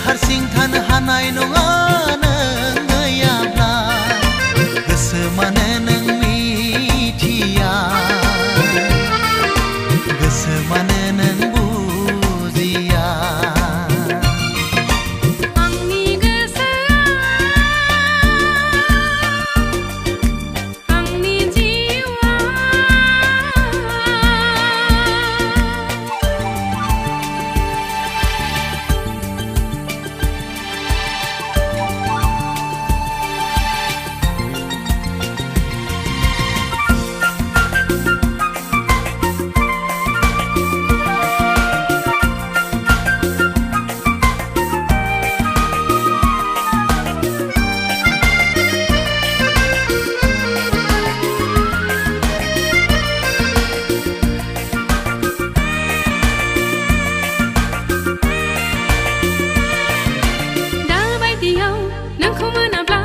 हारसिं थानो हानाय नङा नों गैयाब्ला गोसो मानो नों मिथिया गोसो मानो नों बुजिया आंनि गोसोआ आंनि जिउआ दा बायदियाव नोंखौ मोनाब्ला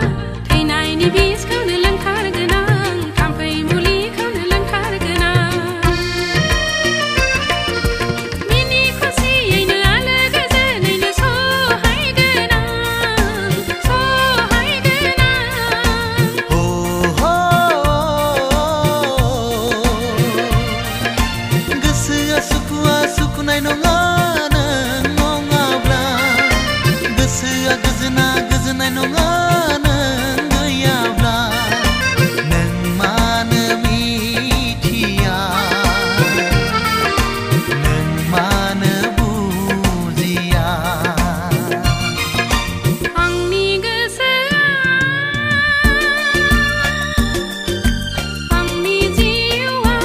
थैनायनि बिसखौनो लोंथारगोन आं थाम्फै मुलिखौनो लोंथारगोन आं मिनि खुसियैनो आलो गोजोनैनो सहायगोन आं सहायगोन आं हो हो गोसोआ सुखुआ सुखुनाय नङा नों नङाब्ला गोसोआ गोजोना गोजोननाय नङा नों गैयाब्ला नों मानो मिथिया नों मानो बुजिया आंनि गोसोआ आंनि जिउआ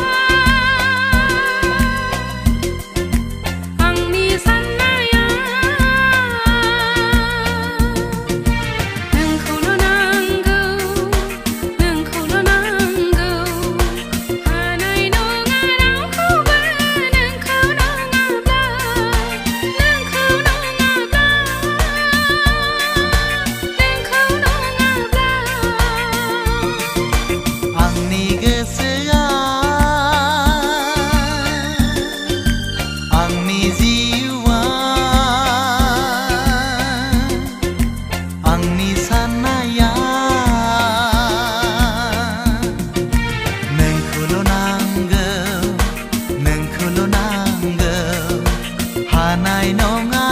आंनि साननाया नोंखौल' नांगौ नोंखौल' नांगौ हानाय नङा रावखौबो नोंखौ नङाब्ला नोंखौ नङाब्ला आंनि गोसोआ आंनि जिउआ आंनि साननाया नोंखौल' नांगौ नोंखौल' नांगौ हानाय नङा